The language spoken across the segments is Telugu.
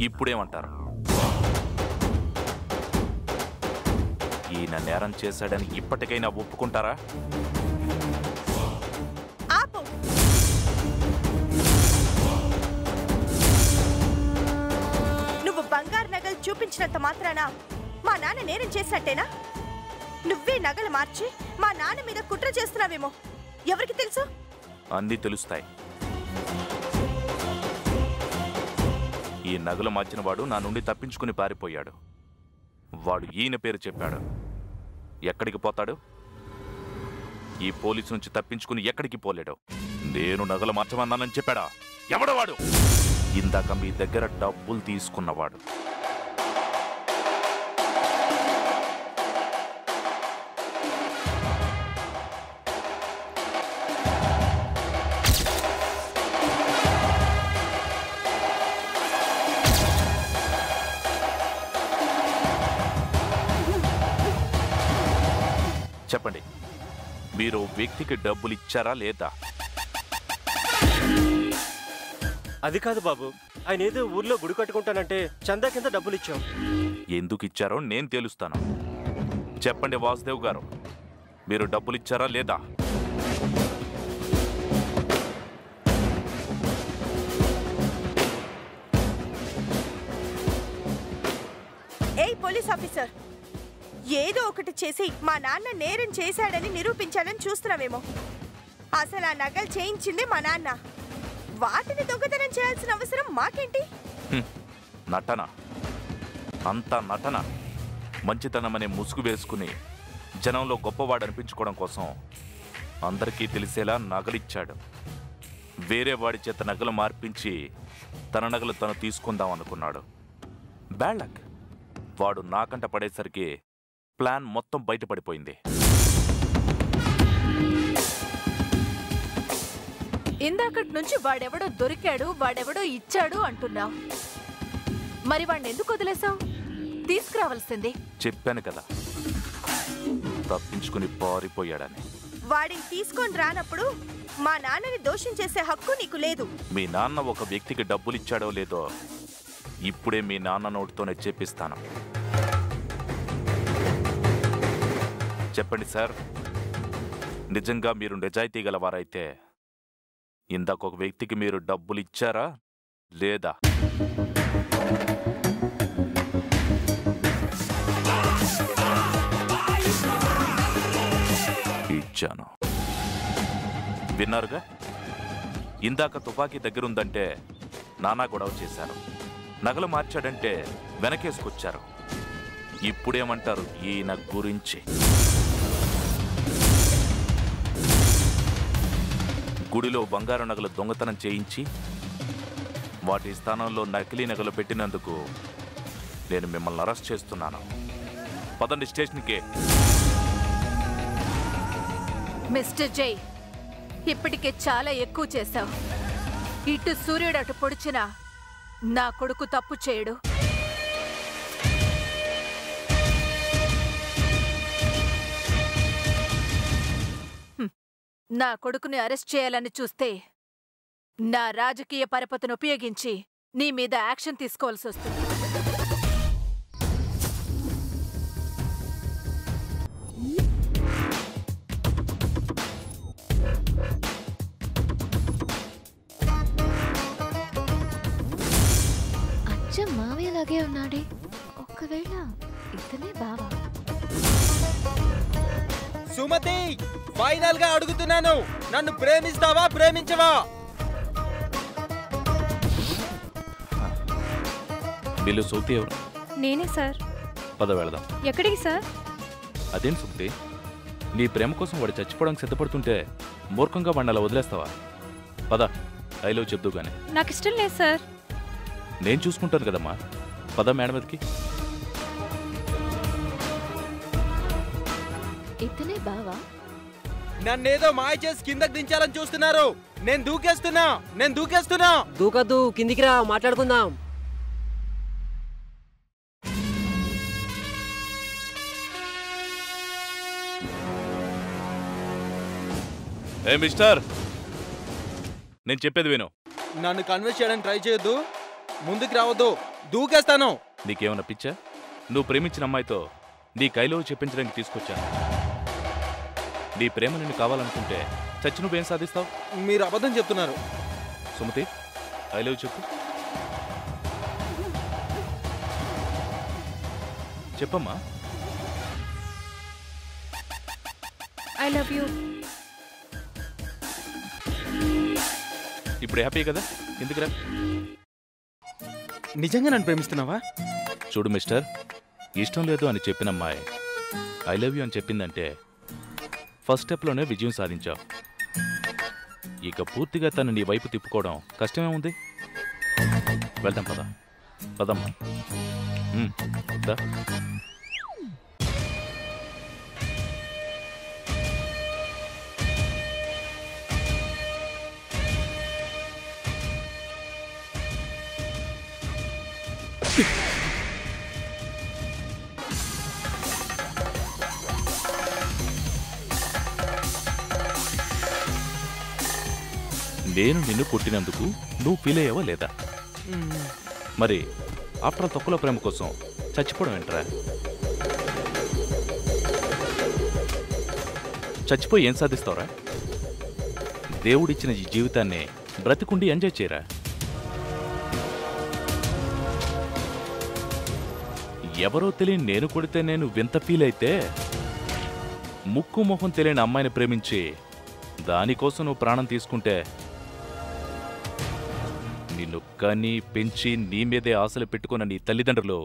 ఇప్పుడేమంటారు? ఈయన నేరం చేశాడని ఇప్పటికైనా ఒప్పుకుంటారా? నువ్వు బంగారు నగలు చూపించినంత మాత్రాన మా నాన్న నేరం చేసినట్టేనా? నువ్వే నగలు మార్చి మా నాన్న మీద కుట్ర చేస్తున్నావేమో. ఎవరికి తెలుసు? అన్నీ తెలుస్తాయి. ఈ నగలు మార్చిన వాడు నా నుండి తప్పించుకుని పారిపోయాడు. వాడు ఈయన పేరు చెప్పాడు. ఎక్కడికి పోతాడు? ఈ పోలీసు నుంచి తప్పించుకుని ఎక్కడికి పోలేడు. నేను నగలు మార్చమన్నానని చెప్పాడా? ఎవడవాడు? ఇందాక మీ దగ్గర డబ్బులు తీసుకున్నవాడు. చెప్పండి, మీరు వ్యక్తికి డబ్బులు ఇచ్చారా లేదా? అది కాదు బాబు, ఆయన ఏదో ఊర్లో గుడి కట్టుకుంటానంటే చందా కింద డబ్బులు ఇచ్చాం. ఎందుకు ఇచ్చారో నేను తెలుస్తాను. చెప్పండి వాసుదేవ్ గారు, మీరు డబ్బులు ఇచ్చారా లేదా? ఏయ్ పోలీస్ ఆఫీసర్, ఏదో ఒకటి చేసి మా నాన్న నేరం చేశాడని నిరూపించాలని చూస్తున్నావేమో. అసలు ఆ నగలు చేయించింది మా నాన్న. వాటిని దొంగతనం చేయాల్సిన అవసరం మాకేంటి? నటన, అంతా నటన. మంచితనమనే ముసుగు వేసుకుని జనంలో గొప్పవాడు అనిపించుకోవడం కోసం అందరికీ తెలిసేలా నగలిచ్చాడు. వేరే వాడి చేత నగలు మార్పించి తన నగలు తను తీసుకుందాం అనుకున్నాడు. Bad luck. వాడు నాకంట పడేసరికి ప్లాన్ మొత్తం బయటపడిపోయింది. ఇందాకటి నుంచి వాడెవడో దొరికాడు, వాడెవడో ఇచ్చాడు అంటున్నావు. మరి వాడిని ఎందుకు వదిలేసావు? తీసుకురావాల్సింది. చెప్పాను కదా, తప్పించుకుని పారిపోయాడని. వాడిని తీసుకొని రానప్పుడు మా నాన్నని దోషం చేసే హక్కు నీకు లేదు. మీ నాన్న ఒక వ్యక్తికి డబ్బులు ఇచ్చాడో లేదో ఇప్పుడే మీ నాన్న నోటితోనే చెప్పిస్తాను. చెప్పండి సార్, నిజంగా మీరు నిజాయితీ గలవారైతే ఇందాక ఒక వ్యక్తికి మీరు డబ్బులు ఇచ్చారా లేదా? ఇచ్చాను. విన్నారుగా? ఇందాక తుపాకీ దగ్గరుందంటే నానా గొడవ చేశారు. నగలు మార్చాడంటే వెనకేసుకొచ్చారు. ఇప్పుడేమంటారు ఈయన గురించి? గుడిలో బంగారు నగలు దొంగతనం చేయించి వాటి స్థానంలో నకిలీ నగలు పెట్టినందుకు నేను మిమ్మల్ని అరెస్ట్ చేస్తున్నాను. పదండి స్టేషన్కి. మిస్టర్ జై, ఇప్పటికే చాలా ఎక్కువ చేశావు. ఇటు సూర్యుడు అటు పొడిచినా నా కొడుకు తప్పు చేయడు. నా కొడుకుని అరెస్ట్ చేయాలని చూస్తే నా రాజకీయ పరపతిని ఉపయోగించి నీ మీద యాక్షన్ తీసుకోవాల్సి వస్తుంది. అచ్చం మావయ్యలాగే ఉన్నాడే. ఒకవేళ ఇతనే బావా? సుమతి, ఫైనల్ గా అడుగుతున్నాను, నన్ను ప్రేమిస్తావా ప్రేమించవా? వీళ్ళు సౌతి ఎవరు? నేనే సార్. పద వెళదాం. ఎక్కడికి సార్? అదేం సుమతి, నీ ప్రేమ కోసం వాడు చచ్చిపోవడానికి సిద్ధపడుతుంటే మూర్ఖంగా వాడిని అలా వదిలేస్తావా? పద, ఐ లవ్ చెప్దు గాని. నాకు ఇష్టం లేదు సార్. నేను చూసుకుంటాను కదమ్మా. పద మేడం మీదకి. ఇతనే బావా? నన్నేదో మాయ చేసి కిందకి దించాలని చూస్తున్నారు. నేను దూకేస్తున్నా. దూకద్దు, కిందికి రా, మాట్లాడుకుందాం. ఏ మిస్టర్, నేను చెప్పేది విను. నన్ను కన్విన్స్ చేయడానికి ట్రై చేయొద్దు, ముందుకు రావద్దు. దూకేస్తాను. నీకేమన్నా పిచ్చా? నువ్వు ప్రేమించిన అమ్మాయితో నీ కైలో చెప్పించడానికి తీసుకొచ్చాను. నీ ప్రేమ నిన్ను కావాలనుకుంటే చచ్చి నువ్వేం సాధిస్తావు? మీరు అబద్ధం చెప్తున్నారు. సుమతి, ఐ లవ్ చెప్పు. చెప్పమ్మా. I love you. ఇప్పుడు హ్యాపీ కదా? ఎందుకురా? నిజంగా నన్ను ప్రేమిస్తున్నావా? చూడు మిస్టర్, ఇష్టం లేదు అని చెప్పిన అమ్మాయి ఐ లవ్ యూ అని చెప్పిందంటే ఫస్ట్ స్టెప్లోనే విజయం సాధించావు. ఇక పూర్తిగా తను నీ వైపు తిప్పుకోవడం కష్టమే ఉంది. వెళ్దాం పద. పదమ్మా. దా. నేను నిన్ను కొట్టినందుకు నువ్వు ఫీల్ అయ్యావా లేదా? మరి ఆఫ్టర్ తొక్కలో ప్రేమ కోసం చచ్చిపోవడం ఏంట్రా? చచ్చిపోయి ఏం సాధిస్తావురా? దేవుడిచ్చిన ఈ జీవితాన్ని బ్రతికుండి ఎంజాయ్ చేయరా? ఎవరో తెలియని నేను కొడితే నేను వింత ఫీల్ అయితే, ముక్కు మొహం తెలియని అమ్మాయిని ప్రేమించి దానికోసం నువ్వు ప్రాణం తీసుకుంటే, నిన్ను కని పెంచి నీ మీదే ఆశలు పెట్టుకున్న నీ తల్లిదండ్రులు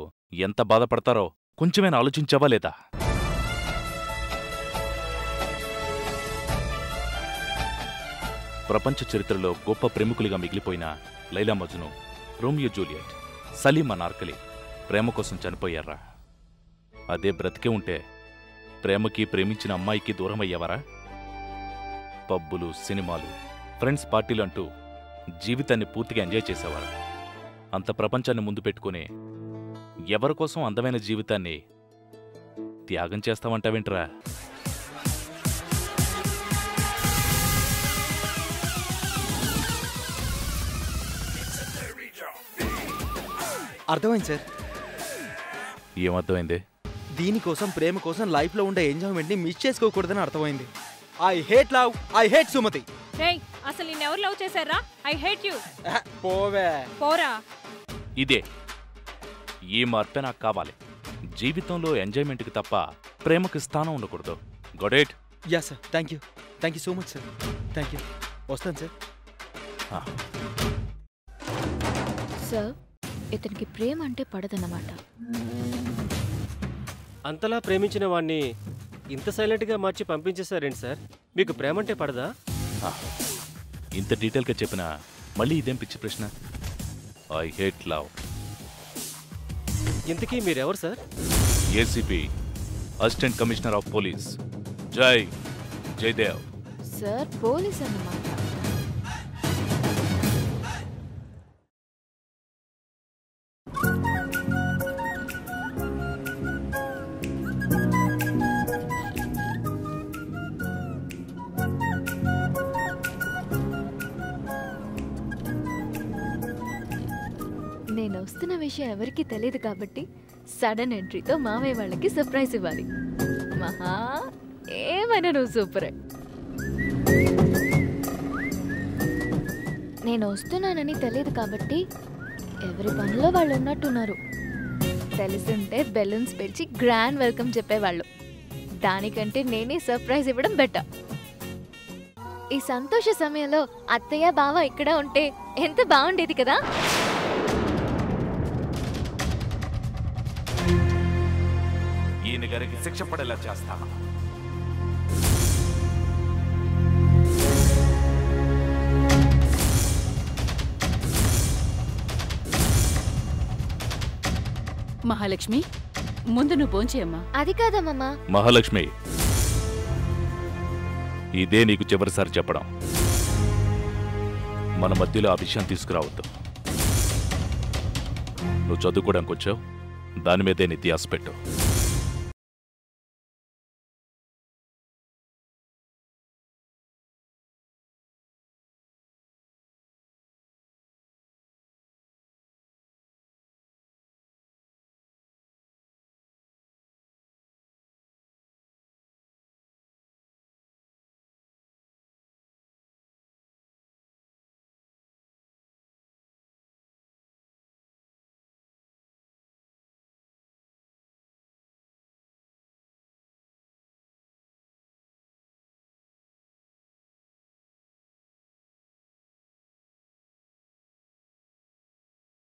ఎంత బాధపడతారో కొంచెమైనా ఆలోచించావా లేదా? ప్రపంచ చరిత్రలో గొప్ప ప్రేమికులుగా మిగిలిపోయిన లైలా మజ్ను, రోమియో జూలియట్, సలీం అనార్కలి ప్రేమ కోసం చనిపోయారా? అదే బ్రతికే ఉంటే ప్రేమకి ప్రేమించిన అమ్మాయికి దూరం అయ్యేవారా? పబ్బులు, సినిమాలు, ఫ్రెండ్స్ పార్టీలు అంటూ జీవితాన్ని పూర్తిగా ఎంజాయ్ చేసేవారు. అంత ప్రపంచాన్ని ముందు పెట్టుకుని ఎవరి కోసం అందమైన జీవితాన్ని త్యాగం చేస్తావంటావేంట్రా? అర్థమైంది సార్. ఏమర్థమైంది? దీనికోసం, ప్రేమ కోసం లైఫ్లో ఉండే ఎంజాయ్మెంట్ని మిస్ చేసుకోకూడదని అర్థమైంది. I hate love, I hate Sumathi. రేయ్, అసలు నిన్నెవరు లవ్ చేశారా? I hate you. పోవే. పోరా. ఇదే ఈ మార్పే నాకు కావాలి. జీవితంలో ఎంజాయ్మెంట్కి తప్ప ప్రేమకి స్థానం ఉండకూడదు. Got it? Yeah sir. Thank you so much sir. Thank you. వస్తాను సార్. సార్, ఇతనికి ప్రేమ అంటే పడదన్నమాట. అంతలా ప్రేమించిన వాణ్ణి ఇంత సైలెంట్గా మార్చి పంపించేశారేంటి సార్? మీకు ప్రేమంటే పడదా? ఇంత డీటెయిల్గా చెప్పినా మళ్ళీ ఇదేం పిచ్చి ప్రశ్న? I hate love. ఇంతకీ మీరెవరు sir? ACP, assistant commissioner of police Jayadev. Sir, police అన్నమాట. నేను వస్తున్న విషయం ఎవరికీ తెలియదు కాబట్టి సడన్ ఎంట్రీతో మామయ్య వాళ్ళకి సర్ప్రైజ్ ఇవ్వాలి. మహా, ఏమైనా నువ్వు సూపరే. నేను వస్తున్నానని తెలియదు కాబట్టి ఎవరి పనిలో వాళ్ళు ఉన్నట్టున్నారు. తెలిసింటే బెలూన్స్ పెంచి గ్రాండ్ వెల్కమ్ చెప్పేవాళ్ళు. దానికంటే నేనే సర్ప్రైజ్ ఇవ్వడం బెటర్. ఈ సంతోష సమయంలో అత్తయ్య బావ ఇక్కడ ఉంటే ఎంత బాగుండేది కదా. ఈయన గారికి శిక్ష పడేలా చేస్తాను. మహాలక్ష్మి, ముందు నువ్వు భోంచేయమ్మా. అది కాదమ్మా. మహాలక్ష్మి, ఇదే నీకు చివరిసారి చెప్పడం. మన మధ్యలో ఆ విషయం తీసుకురావద్దు. నువ్వు చదువుకోవడానికి వచ్చావు, దాని మీదే నీ ధ్యాస పెట్టు.